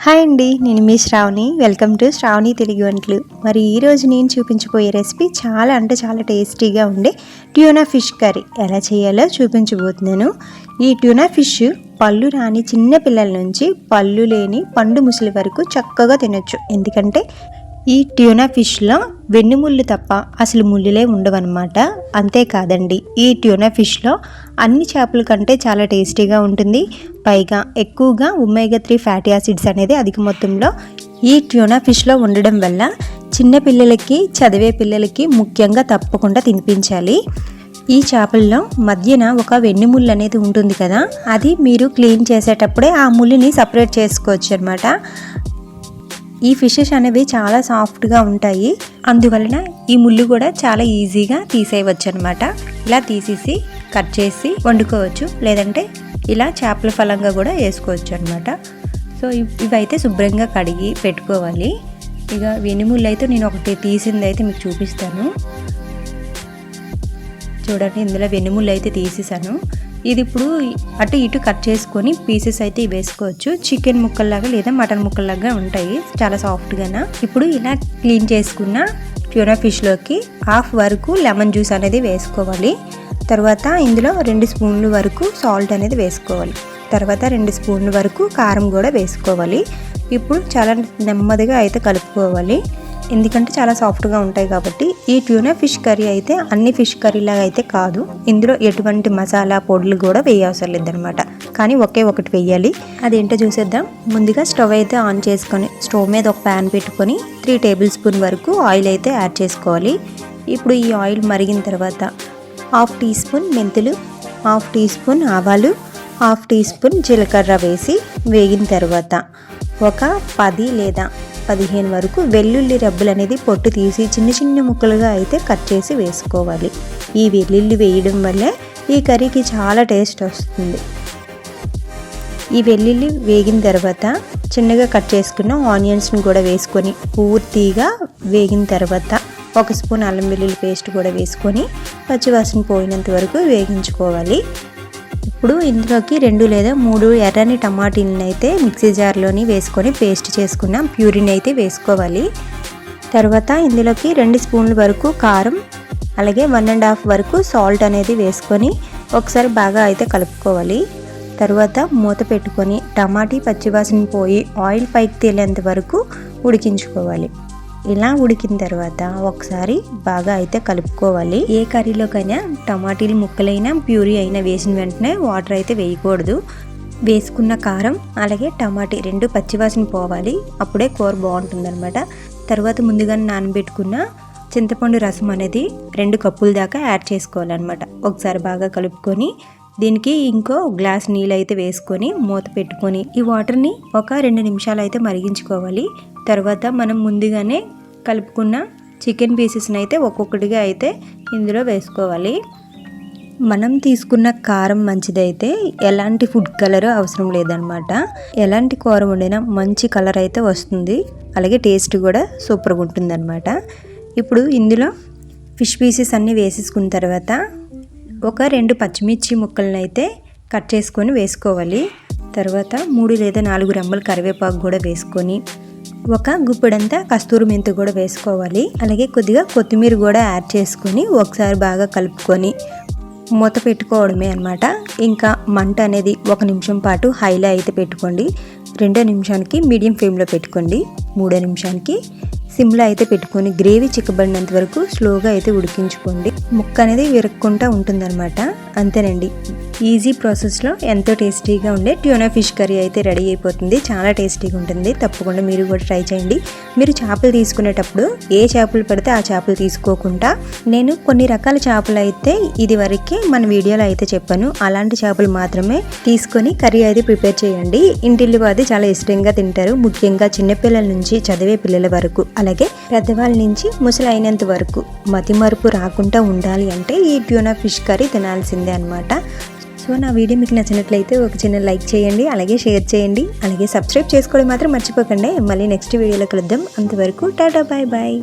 Hi అండి, నేను మీ Shravani. Welcome to Shravani Telugu వంటలు. మరి ఈరోజు నేను చూపించబోయే రెసిపీ చాలా టేస్టీగా ఉండే ట్యూనా ఫిష్ కర్రీ ఎలా చేయాలో చూపించబోతున్నాను. ఈ ట్యూనా ఫిష్ పళ్ళు రాని చిన్న పిల్లల నుంచి పళ్ళు లేని పండు ముసలి వరకు చక్కగా తినొచ్చు. ఎందుకంటే ఈ ట్యూనా ఫిష్లో వెన్నుముళ్ళు తప్ప అసలు ముళ్ళులే ఉండవన్నమాట. అంతేకాదండి, ఈ ట్యూనా ఫిష్లో అన్ని చేపల కంటే చాలా టేస్టీగా ఉంటుంది. పైగా ఎక్కువగా ఒమేగా 3 ఫ్యాటీ యాసిడ్స్ అనేది అధిక మొత్తంలో ఈ ట్యూనా ఫిష్లో ఉండడం వల్ల చిన్న పిల్లలకి, చదివే పిల్లలకి ముఖ్యంగా తప్పకుండా తినిపించాలి. ఈ చేపల్లో మధ్యన ఒక వెన్నుముళ్ళు అనేది ఉంటుంది కదా, అది మీరు క్లీన్ చేసేటప్పుడే ఆ ముళ్ళుని సపరేట్ చేసుకోవచ్చు అనమాట. ఈ ఫిషెస్ అనేవి చాలా సాఫ్ట్గా ఉంటాయి, అందువలన ఈ ముళ్ళు కూడా చాలా ఈజీగా తీసేయవచ్చు అనమాట. ఇలా తీసేసి కట్ చేసి వండుకోవచ్చు, లేదంటే ఇలా చేపల ఫలంగా కూడా వేసుకోవచ్చు అనమాట. సో ఇవైతే శుభ్రంగా కడిగి పెట్టుకోవాలి. ఇక వెనుముళ్ళు అయితే నేను ఒకటి తీసింది అయితే మీకు చూపిస్తాను. చూడండి, ఇందులో వెనుముళ్ళు అయితే తీసేసాను. ఇది ఇప్పుడు అటు ఇటు కట్ చేసుకొని పీసెస్ అయితే వేసుకోవచ్చు. చికెన్ ముక్కల్లాగా లేదా మటన్ ముక్కల్లాగా ఉంటాయి, చాలా సాఫ్ట్గా. ఇప్పుడు ఇలా క్లీన్ చేసుకున్న ట్యూనా ఫిష్లోకి హాఫ్ వరకు లెమన్ జ్యూస్ అనేది వేసుకోవాలి. తర్వాత ఇందులో 2 స్పూన్ల వరకు సాల్ట్ అనేది వేసుకోవాలి. తర్వాత 2 స్పూన్ల వరకు కారం కూడా వేసుకోవాలి. ఇప్పుడు చాలా నెమ్మదిగా అయితే కలుపుకోవాలి, ఎందుకంటే చాలా సాఫ్ట్గా ఉంటాయి కాబట్టి. ఈ ట్యూనా ఫిష్ కర్రీ అయితే అన్ని ఫిష్ కర్రీలాగా అయితే కాదు, ఇందులో ఎటువంటి మసాలా పొడులు కూడా వేయవసరం లేదనమాట. కానీ ఒకే ఒకటి వేయాలి, అదేంటో చూసేద్దాం. ముందుగా స్టవ్ అయితే ఆన్ చేసుకొని స్టవ్ మీద ఒక ప్యాన్ పెట్టుకొని 3 టేబుల్ స్పూన్ వరకు ఆయిల్ అయితే యాడ్ చేసుకోవాలి. ఇప్పుడు ఈ ఆయిల్ మరిగిన తర్వాత 1/2 టీ స్పూన్ మెంతులు, 1/2 టీ స్పూన్ ఆవాలు, 1/2 టీ స్పూన్ జీలకర్ర వేసి వేగిన తర్వాత ఒక 10 లేదా 15 వరకు వెల్లుల్లి రబ్బులు అనేది పొట్టు తీసి చిన్న ముక్కలుగా అయితే కట్ చేసి వేసుకోవాలి. ఈ వెల్లుల్లి వేయడం వల్లే ఈ కర్రీకి చాలా టేస్ట్ వస్తుంది. ఈ వెల్లుల్లి వేగిన తర్వాత చిన్నగా కట్ చేసుకున్న ఆనియన్స్ని కూడా వేసుకొని పూర్తిగా వేగిన తర్వాత 1 స్పూన్ అల్లం వెల్లుల్లి పేస్ట్ కూడా వేసుకొని పచ్చివాసన పోయినంత వరకు వేగించుకోవాలి. ఇప్పుడు ఇందులోకి 2 లేదా 3 ఎర్రని టమాటీలను అయితే మిక్సీ జార్లోని వేసుకొని పేస్ట్ చేసుకున్న ప్యూరీని అయితే వేసుకోవాలి. తర్వాత ఇందులోకి 2 స్పూన్ల వరకు కారం, అలాగే 1.5 వరకు సాల్ట్ అనేది వేసుకొని ఒకసారి బాగా అయితే కలుపుకోవాలి. తర్వాత మూత పెట్టుకొని టమాటీ పచ్చివాసన పోయి ఆయిల్ పైకి తేలేంత వరకు ఉడికించుకోవాలి. ఇలా ఉడికిన తర్వాత ఒకసారి బాగా అయితే కలుపుకోవాలి. ఏ కర్రీలోకైనా టమాటీలు ముక్కలైనా ప్యూరీ అయినా వేసిన వెంటనే వాటర్ అయితే వేయకూడదు. వేసుకున్న కారం అలాగే టమాటీ 2 పచ్చివాసన పోవాలి, అప్పుడే కూర బాగుంటుందన్నమాట. తర్వాత ముందుగా నానబెట్టుకున్న చింతపండు రసం అనేది 2 కప్పుల దాకా యాడ్ చేసుకోవాలన్నమాట. ఒకసారి బాగా కలుపుకొని దీనికి ఇంకో గ్లాస్ నీళ్ళు అయితే వేసుకొని మూత పెట్టుకొని ఈ వాటర్ని ఒక 2 నిమిషాలు అయితే మరిగించుకోవాలి. తర్వాత మనం ముందుగానే కలుపుకున్న చికెన్ పీసెస్ని అయితే ఒక్కొక్కటిగా అయితే ఇందులో వేసుకోవాలి. మనం తీసుకున్న కారం మంచిదైతే ఎలాంటి ఫుడ్ కలర్ అవసరం లేదనమాట. ఎలాంటి కూర వండినా మంచి కలర్ అయితే వస్తుంది, అలాగే టేస్ట్ కూడా సూపర్గా ఉంటుంది అనమాట. ఇప్పుడు ఇందులో ఫిష్ పీసెస్ అన్నీ వేసేసుకున్న తర్వాత ఒక 2 పచ్చిమిర్చి ముక్కలను అయితే కట్ చేసుకొని వేసుకోవాలి. తర్వాత 3 లేదా 4 రెమ్మల కరివేపాకు కూడా వేసుకొని ఒక గుప్పెడంతా కస్తూరి మెంతి కూడా వేసుకోవాలి. అలాగే కొద్దిగా కొత్తిమీర కూడా యాడ్ చేసుకొని ఒకసారి బాగా కలుపుకొని మూత పెట్టుకోవడమే అనమాట. ఇంకా మంట అనేది 1 నిమిషం పాటు హైలో అయితే పెట్టుకోండి, 2 నిమిషానికి మీడియం ఫ్లేమ్లో పెట్టుకోండి, 3 నిమిషానికి సిమ్లో అయితే పెట్టుకొని గ్రేవీ చిక్కబడినంత వరకు స్లోగా అయితే ఉడికించుకోండి. ముక్క అనేది విరక్కుండా ఉంటుందన్నమాట. అంతేనండి, ఈజీ ప్రాసెస్లో ఎంతో టేస్టీగా ఉండే ట్యూనా ఫిష్ కర్రీ అయితే రెడీ అయిపోతుంది. చాలా టేస్టీగా ఉంటుంది, తప్పకుండా మీరు కూడా ట్రై చేయండి. మీరు చేపలు తీసుకునేటప్పుడు ఏ చేపలు పడితే ఆ చేపలు తీసుకోకుండా నేను కొన్ని రకాల చేపలు అయితే ఇది వరకే మన వీడియోలో అయితే చెప్పాను, అలాంటి చేపలు మాత్రమే తీసుకొని కర్రీ అయితే ప్రిపేర్ చేయండి. ఇంటిల్లి వాది చాలా ఇష్టంగా తింటారు, ముఖ్యంగా చిన్నపిల్లల నుంచి చదివే పిల్లల వరకు, అలాగే పెద్దవాళ్ళ నుంచి ముసలైనంత వరకు. మతిమరుపు రాకుండా ఉండాలి అంటే ఈ ట్యూనా ఫిష్ కర్రీ తినాల్సిందే అనమాట. సో నా వీడియో మీకు నచ్చినట్లయితే ఒక చిన్న లైక్ చేయండి, అలాగే షేర్ చేయండి, అలాగే సబ్స్క్రైబ్ చేసుకోవడం మాత్రం మర్చిపోకండి. మళ్ళీ నెక్స్ట్ వీడియోలో కలుద్దాం. అంతవరకు టాటా, బాయ్ బాయ్.